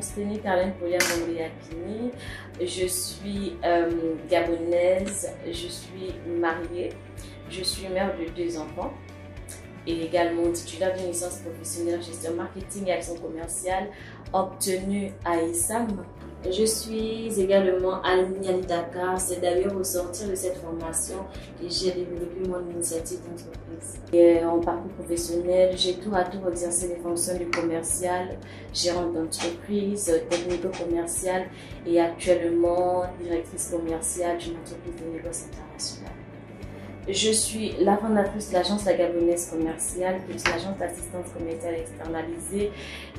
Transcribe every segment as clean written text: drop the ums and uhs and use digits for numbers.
Steny Carlin Polia Mondriakini. Je suis gabonaise, je suis mariée, je suis mère de 2 enfants et également titulaire d'une licence professionnelle en gestion marketing et action commerciale obtenue à ISAM. Je suis également alumni à Dakar. C'est d'ailleurs au sortir de cette formation que j'ai développé mon initiative d'entreprise. En parcours professionnel, j'ai tour à tour exercé les fonctions du commercial, gérante d'entreprise, technico-commerciale et actuellement directrice commerciale d'une entreprise de négoce internationale. Je suis la fondatrice de l'agence La Gabonaise Commerciale, qui est une agence d'assistance commerciale externalisée.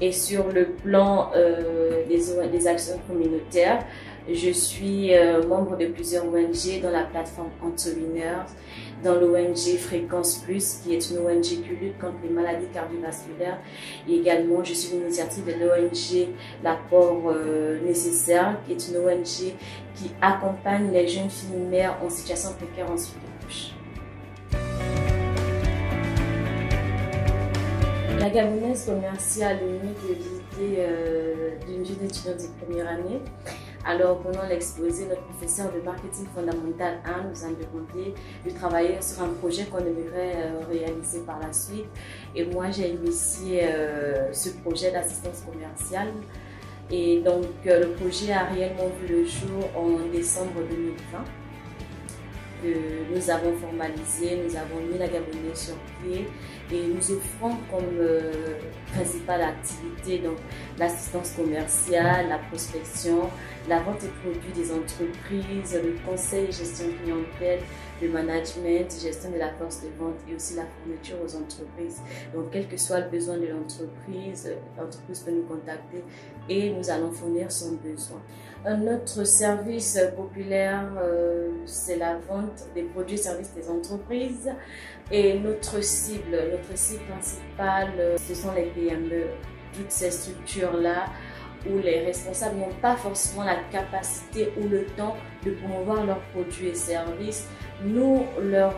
Et sur le plan des actions communautaires, je suis membre de plusieurs ONG, dans la plateforme Entrepreneurs, dans l'ONG Fréquence Plus, qui est une ONG qui lutte contre les maladies cardiovasculaires. Et également, je suis l'initiative de l'ONG L'apport nécessaire, qui est une ONG qui accompagne les jeunes filles mères en situation précaire en suite de couche. La Gabonaise Commerciale est une activité d'une jeune étudiante de première année. Alors, pendant l'exposé, notre professeur de marketing fondamental 1 nous a demandé de travailler sur un projet qu'on aimerait réaliser par la suite. Et moi, j'ai initié ce projet d'assistance commerciale. Et donc, le projet a réellement vu le jour en décembre 2020. Nous avons formalisé, nous avons mis la Gabonaise sur pied et nous offrons comme principale activité donc l'assistance commerciale, la prospection, la vente de produits des entreprises, le conseil et gestion clientèle, le management, gestion de la force de vente et aussi la fourniture aux entreprises. Donc quel que soit le besoin de l'entreprise peut nous contacter et nous allons fournir son besoin. Notre service populaire, c'est la vente des produits et services des entreprises. Et notre cible principale, ce sont les PME, toutes ces structures-là où les responsables n'ont pas forcément la capacité ou le temps de promouvoir leurs produits et services. Nous leur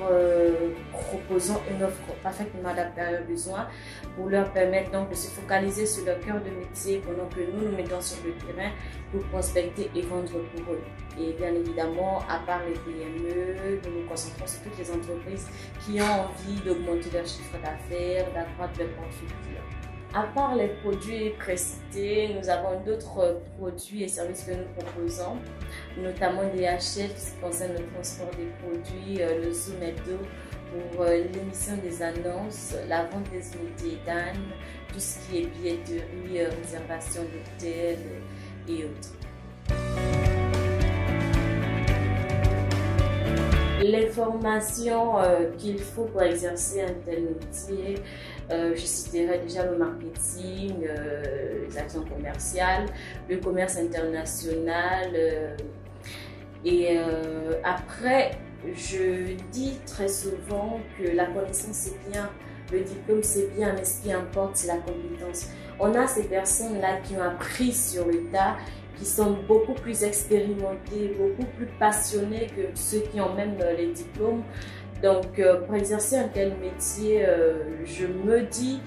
proposons une offre parfaitement adaptée à leurs besoins pour leur permettre donc de se focaliser sur leur cœur de métier pendant que nous nous mettons sur le terrain pour prospecter et vendre pour eux. Et bien évidemment, à part les PME, nous nous concentrons sur toutes les entreprises qui ont envie d'augmenter leur chiffre d'affaires, d'accroître leur portfolio. À part les produits précités, nous avons d'autres produits et services que nous proposons, notamment DHL qui concerne le transport des produits, le Zoom Hebdo pour l'émission des annonces, la vente des unités d'âne, tout ce qui est billetterie, réservation d'hôtel et autres. Les formations qu'il faut pour exercer un tel métier, je citerai déjà le marketing, les actions commerciales, le commerce international et après je dis très souvent que la connaissance c'est bien, le diplôme c'est bien, mais ce qui importe c'est la compétence. On a ces personnes-là qui ont appris sur le tas, qui sont beaucoup plus expérimentés, beaucoup plus passionnés que ceux qui ont même les diplômes. Donc, pour exercer un tel métier, je me dis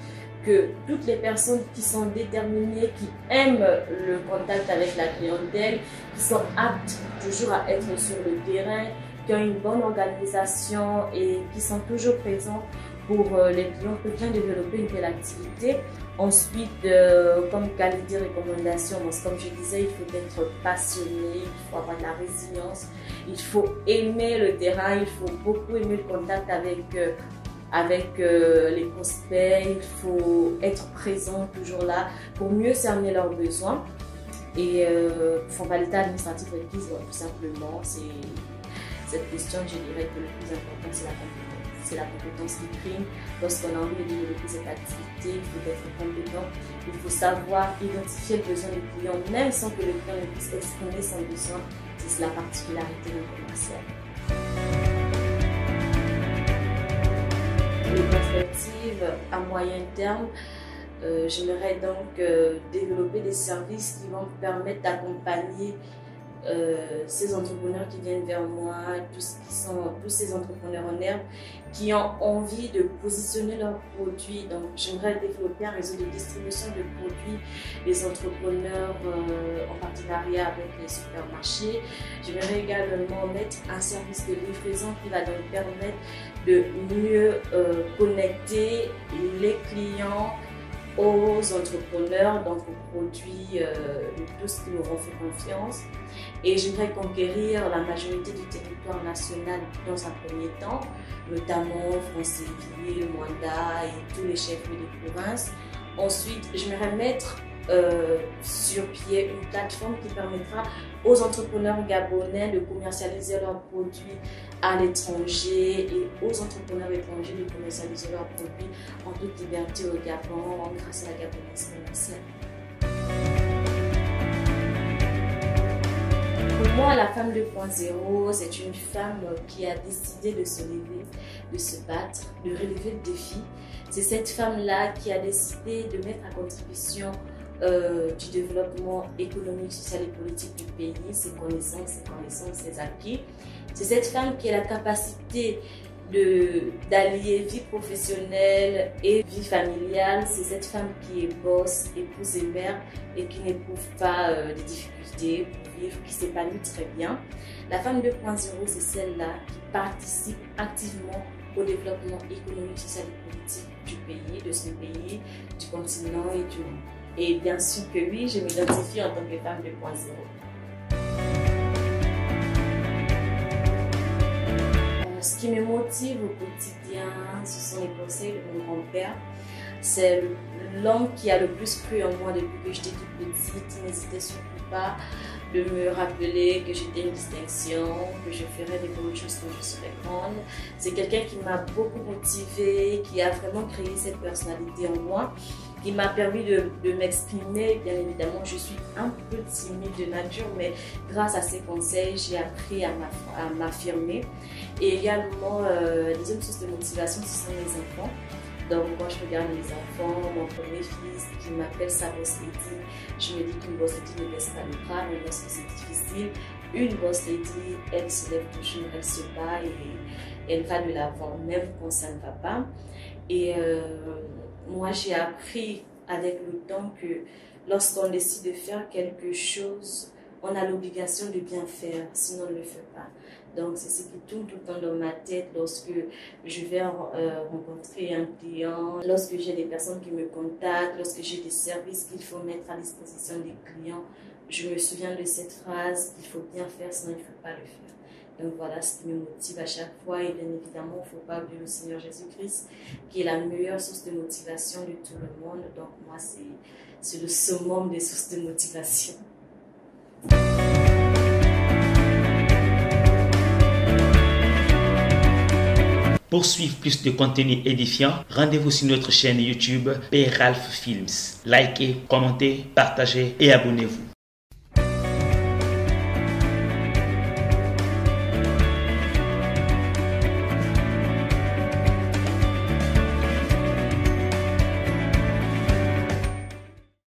que toutes les personnes qui sont déterminées, qui aiment le contact avec la clientèle, qui sont aptes toujours à être sur le terrain, qui ont une bonne organisation et qui sont toujours présents pour les clients, peuvent bien développer une telle activité. Ensuite, comme qualité de recommandation, comme je disais, il faut être passionné, il faut avoir de la résilience, il faut aimer le terrain, il faut beaucoup aimer le contact avec les prospects, il faut être présent toujours là pour mieux cerner leurs besoins. Et formalité administrative requise, tout simplement, c'est cette question, je dirais que le plus important, c'est la compétence. C'est la compétence qui prime. Lorsqu'on a envie de développer cette activité, il faut être compétent. Il faut savoir identifier le besoin du client, même sans que le client ne puisse exprimer son besoin. C'est la particularité du commercial. Les perspectives à moyen terme, j'aimerais donc développer des services qui vont permettre d'accompagner ces entrepreneurs qui viennent vers moi, tous ces entrepreneurs en herbe qui ont envie de positionner leurs produits. Donc, j'aimerais développer un réseau de distribution de produits des entrepreneurs en partenariat avec les supermarchés. J'aimerais également mettre un service de livraison qui va donc permettre de mieux connecter les clients aux entrepreneurs, donc aux produits de tous qui m'auront fait confiance. Et j'aimerais conquérir la majorité du territoire national dans un premier temps, notamment Franceville, Mwanda et tous les chefs-lieux de province. Ensuite, j'aimerais mettre sur pied une plateforme qui permettra aux entrepreneurs gabonais de commercialiser leurs produits à l'étranger et aux entrepreneurs étrangers de commercialiser leurs produits en toute liberté au Gabon grâce à la Gabonaise commerciale. Pour moi, la femme 2.0, c'est une femme qui a décidé de se lever, de se battre, de relever le défi. C'est cette femme-là qui a décidé de mettre à contribution du développement économique, social et politique du pays, ses connaissances, ses acquis. C'est cette femme qui a la capacité d'allier vie professionnelle et vie familiale. C'est cette femme qui est boss, épouse et mère et qui n'éprouve pas des difficultés pour vivre, qui s'épanouit très bien. La femme 2.0, c'est celle-là qui participe activement au développement économique, social et politique du pays, de son pays, du continent et du monde. Et bien sûr que oui, je m'identifie en tant que femme 2.0. Ce qui me motive au quotidien, ce sont les conseils de mon grand-père. C'est l'homme qui a le plus cru en moi depuis que j'étais toute petite. Il n'hésitait surtout pas de me rappeler que j'étais une distinction, que je ferais des bonnes choses quand je serais grande. C'est quelqu'un qui m'a beaucoup motivée, qui a vraiment créé cette personnalité en moi, qui m'a permis de m'exprimer. Bien évidemment, je suis un peu timide de nature, mais grâce à ses conseils, j'ai appris à m'affirmer. Et également, la deuxième source de motivation, ce sont mes enfants. Donc, quand je regarde mes enfants, mon premier fils qui m'appelle sa boss lady, je me dis qu'une boss lady ne baisse pas le bras, mais lorsque c'est difficile, une boss lady, elle se lève toujours, elle se bat et elle va de l'avant, même quand ça ne va pas. Et moi, j'ai appris avec le temps que lorsqu'on décide de faire quelque chose, on a l'obligation de bien faire, sinon on ne le fait pas. Donc, c'est ce qui tourne tout le temps dans ma tête lorsque je vais rencontrer un client, lorsque j'ai des personnes qui me contactent, lorsque j'ai des services qu'il faut mettre à disposition des clients. Je me souviens de cette phrase, il faut bien faire, sinon il ne faut pas le faire. Donc voilà ce qui me motive à chaque fois. Et bien évidemment, il ne faut pas oublier le Seigneur Jésus-Christ, qui est la meilleure source de motivation de tout le monde. Donc moi, c'est le summum des sources de motivation. Pour suivre plus de contenu édifiant, rendez-vous sur notre chaîne YouTube P. Ralph Films. Likez, commentez, partagez et abonnez-vous.